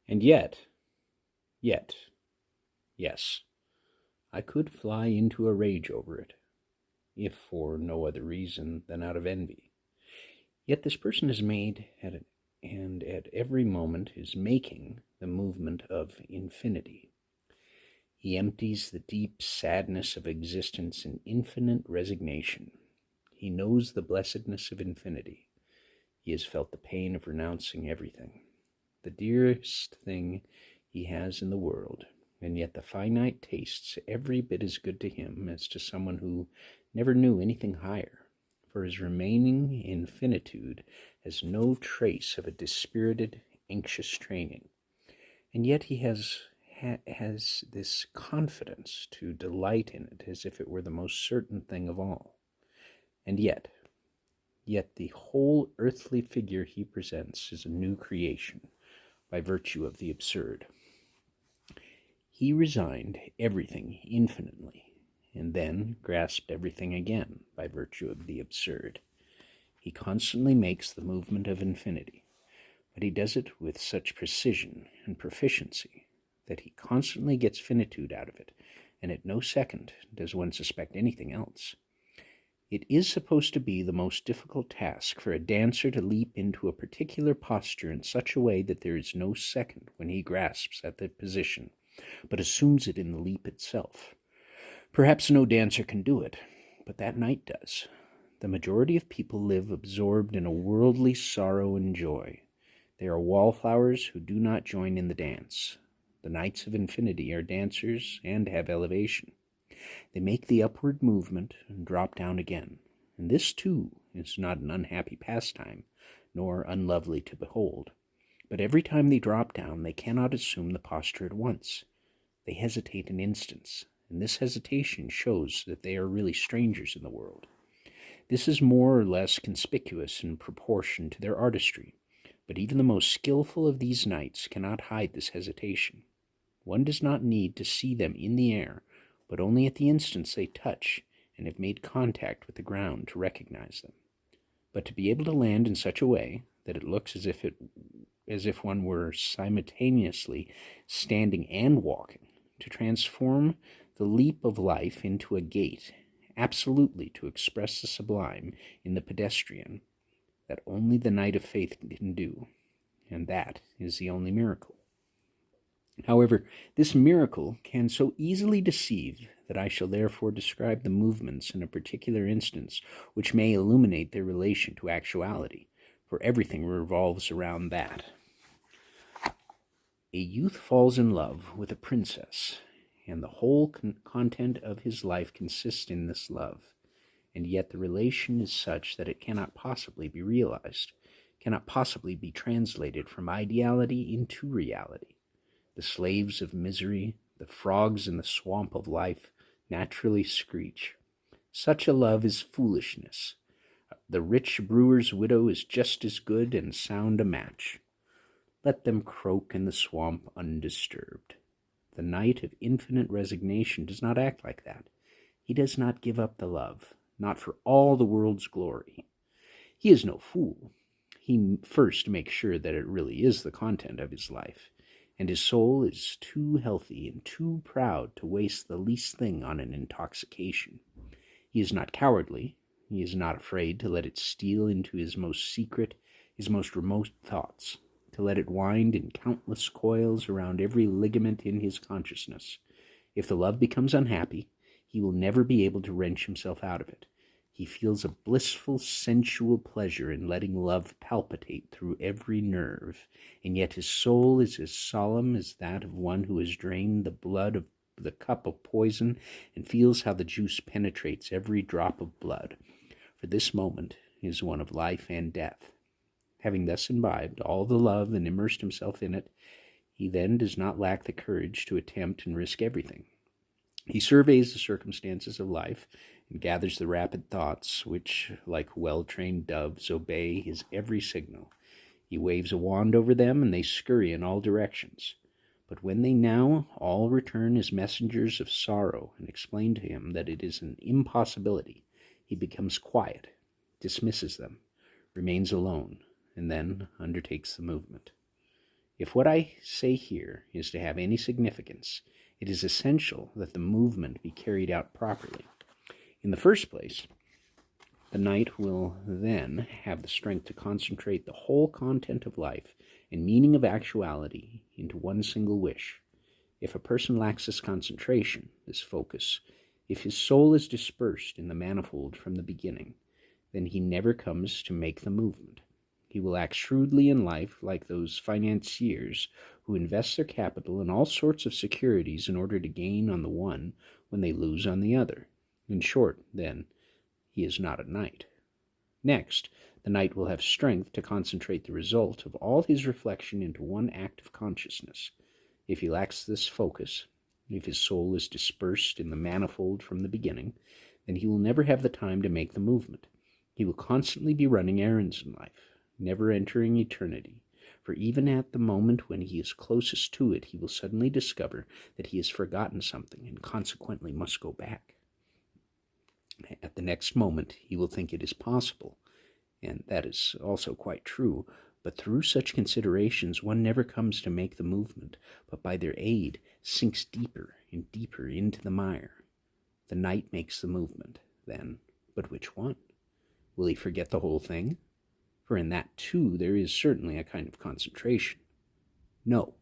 And yet, yes, I could fly into a rage over it, if for no other reason than out of envy. Yet this person has made, and at every moment is making, the movement of infinity. He empties the deep sadness of existence in infinite resignation. He knows the blessedness of infinity. He has felt the pain of renouncing everything, the dearest thing he has in the world, and yet the finite tastes every bit as good to him as to someone who never knew anything higher, for his remaining infinitude has no trace of a dispirited, anxious training, and yet he has this confidence to delight in it as if it were the most certain thing of all. And yet the whole earthly figure he presents is a new creation by virtue of the absurd. He resigned everything infinitely, and then grasped everything again by virtue of the absurd. He constantly makes the movement of infinity, but he does it with such precision and proficiency that he constantly gets finitude out of it, and at no second does one suspect anything else. It is supposed to be the most difficult task for a dancer to leap into a particular posture in such a way that there is no second when he grasps at the position, but assumes it in the leap itself. Perhaps no dancer can do it, but that knight does. The majority of people live absorbed in a worldly sorrow and joy. They are wallflowers who do not join in the dance. The knights of infinity are dancers and have elevation. They make the upward movement and drop down again, and this too is not an unhappy pastime, nor unlovely to behold. But every time they drop down, they cannot assume the posture at once. They hesitate an instant, and this hesitation shows that they are really strangers in the world. This is more or less conspicuous in proportion to their artistry, but even the most skillful of these knights cannot hide this hesitation. One does not need to see them in the air, but only at the instant they touch and have made contact with the ground to recognize them. But to be able to land in such a way that it looks as if one were simultaneously standing and walking, to transform the leap of life into a gait, absolutely to express the sublime in the pedestrian, that only the knight of faith can do, and that is the only miracle. However, this miracle can so easily deceive that I shall therefore describe the movements in a particular instance which may illuminate their relation to actuality, for everything revolves around that. A youth falls in love with a princess, and the whole content of his life consists in this love, and yet the relation is such that it cannot possibly be realized, cannot possibly be translated from ideality into reality. The slaves of misery, the frogs in the swamp of life, naturally screech. Such a love is foolishness. The rich brewer's widow is just as good and sound a match. Let them croak in the swamp undisturbed. The knight of infinite resignation does not act like that. He does not give up the love, not for all the world's glory. He is no fool. He first makes sure that it really is the content of his life, and his soul is too healthy and too proud to waste the least thing on an intoxication. He is not cowardly. He is not afraid to let it steal into his most secret, his most remote thoughts, to let it wind in countless coils around every ligament in his consciousness. If the love becomes unhappy, he will never be able to wrench himself out of it. He feels a blissful, sensual pleasure in letting love palpitate through every nerve, and yet his soul is as solemn as that of one who has drained the blood of the cup of poison and feels how the juice penetrates every drop of blood. For this moment is one of life and death. Having thus imbibed all the love and immersed himself in it, he then does not lack the courage to attempt and risk everything. He surveys the circumstances of life and gathers the rapid thoughts which, like well-trained doves, obey his every signal. He waves a wand over them, and they scurry in all directions. But when they now all return as messengers of sorrow and explain to him that it is an impossibility, he becomes quiet, dismisses them, remains alone, and then undertakes the movement. If what I say here is to have any significance, it is essential that the movement be carried out properly. In the first place, the knight will then have the strength to concentrate the whole content of life and meaning of actuality into one single wish. If a person lacks this concentration, this focus, if his soul is dispersed in the manifold from the beginning, then he never comes to make the movement. He will act shrewdly in life like those financiers who invest their capital in all sorts of securities in order to gain on the one when they lose on the other. In short, then, he is not a knight. Next, the knight will have strength to concentrate the result of all his reflection into one act of consciousness. If he lacks this focus, if his soul is dispersed in the manifold from the beginning, then he will never have the time to make the movement. He will constantly be running errands in life, never entering eternity, for even at the moment when he is closest to it, he will suddenly discover that he has forgotten something and consequently must go back. At the next moment, he will think it is possible, and that is also quite true, but through such considerations one never comes to make the movement, but by their aid sinks deeper and deeper into the mire. The knight makes the movement, then, but which one? Will he forget the whole thing? For in that, too, there is certainly a kind of concentration. No,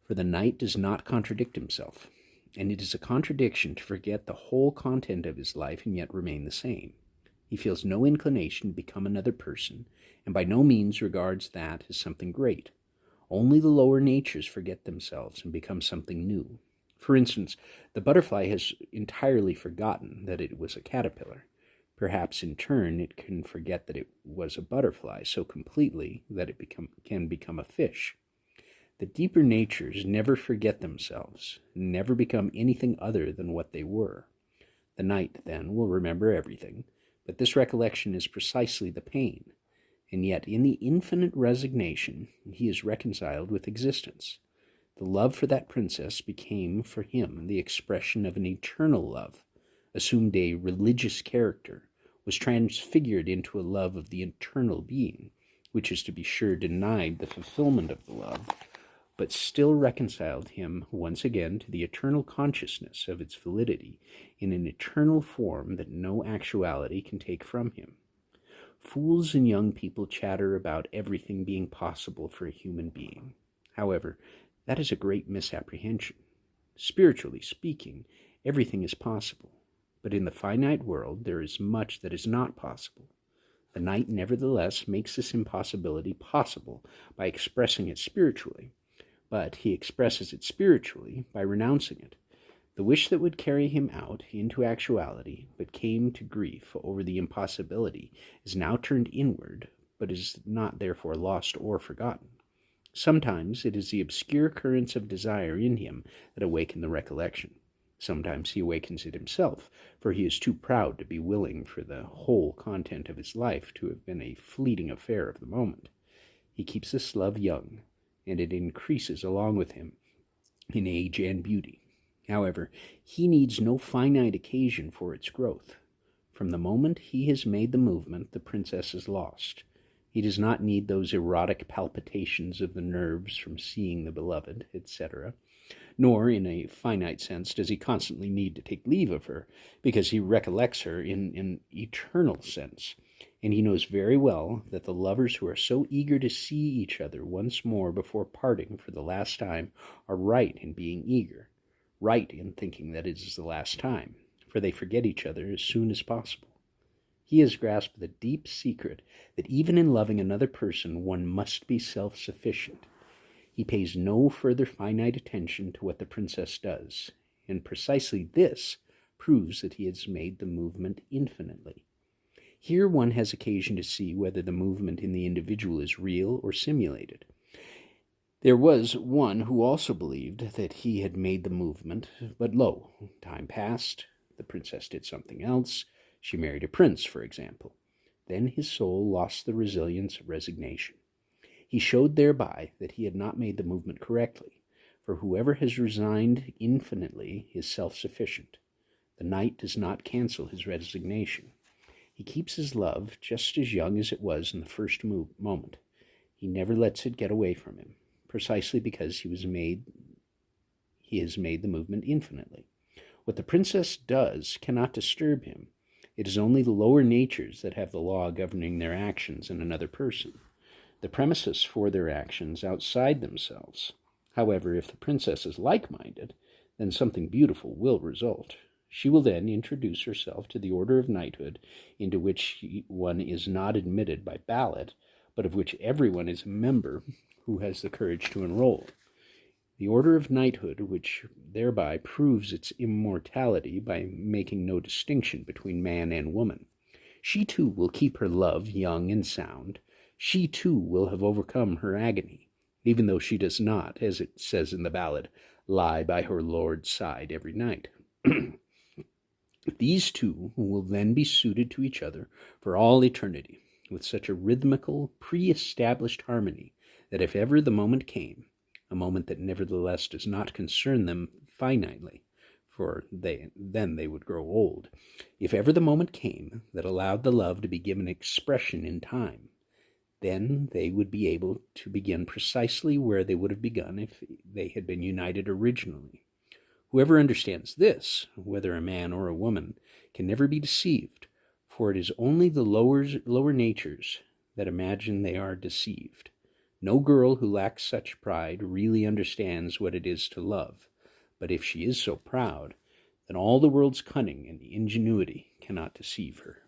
for the knight does not contradict himself, and it is a contradiction to forget the whole content of his life and yet remain the same. He feels no inclination to become another person, and by no means regards that as something great. Only the lower natures forget themselves and become something new. For instance, the butterfly has entirely forgotten that it was a caterpillar. Perhaps in turn it can forget that it was a butterfly so completely that it can become a fish. The deeper natures never forget themselves, never become anything other than what they were. The knight, then, will remember everything, but this recollection is precisely the pain, and yet in the infinite resignation he is reconciled with existence. The love for that princess became for him the expression of an eternal love, assumed a religious character, was transfigured into a love of the eternal being, which is to be sure denied the fulfillment of the love, but still reconciled him once again to the eternal consciousness of its validity in an eternal form that no actuality can take from him. Fools and young people chatter about everything being possible for a human being. However, that is a great misapprehension. Spiritually speaking, everything is possible, but in the finite world there is much that is not possible. The knight nevertheless makes this impossibility possible by expressing it spiritually, but he expresses it spiritually by renouncing it. The wish that would carry him out into actuality, but came to grief over the impossibility, is now turned inward, but is not therefore lost or forgotten. Sometimes it is the obscure currents of desire in him that awaken the recollection. Sometimes he awakens it himself, for he is too proud to be willing for the whole content of his life to have been a fleeting affair of the moment. He keeps this love young, and it increases along with him in age and beauty. However, he needs no finite occasion for its growth. From the moment he has made the movement, the princess is lost. He does not need those erotic palpitations of the nerves from seeing the beloved, etc., nor, in a finite sense, does he constantly need to take leave of her, because he recollects her in an eternal sense, and he knows very well that the lovers who are so eager to see each other once more before parting for the last time are right in being eager, right in thinking that it is the last time, for they forget each other as soon as possible. He has grasped the deep secret that even in loving another person one must be self-sufficient. He pays no further finite attention to what the princess does, and precisely this proves that he has made the movement infinitely. Here one has occasion to see whether the movement in the individual is real or simulated. There was one who also believed that he had made the movement, but lo, time passed, the princess did something else, she married a prince, for example. Then his soul lost the resilience of resignation. He showed thereby that he had not made the movement correctly, for whoever has resigned infinitely is self-sufficient. The knight does not cancel his resignation. He keeps his love just as young as it was in the first moment. He never lets it get away from him, precisely because he has made the movement infinitely. What the princess does cannot disturb him. It is only the lower natures that have the law governing their actions in another person, the premises for their actions outside themselves. However, if the princess is like-minded, then something beautiful will result. She will then introduce herself to the order of knighthood, into which one is not admitted by ballot, but of which everyone is a member who has the courage to enroll. The order of knighthood, which thereby proves its immortality by making no distinction between man and woman. She too will keep her love young and sound. She too will have overcome her agony, even though she does not, as it says in the ballad, lie by her lord's side every night. These two will then be suited to each other for all eternity, with such a rhythmical, pre-established harmony that if ever the moment came, a moment that nevertheless does not concern them finitely, for then they would grow old, if ever the moment came that allowed the love to be given expression in time, then they would be able to begin precisely where they would have begun if they had been united originally. Whoever understands this, whether a man or a woman, can never be deceived, for it is only the lower natures that imagine they are deceived. No girl who lacks such pride really understands what it is to love, but if she is so proud, then all the world's cunning and ingenuity cannot deceive her.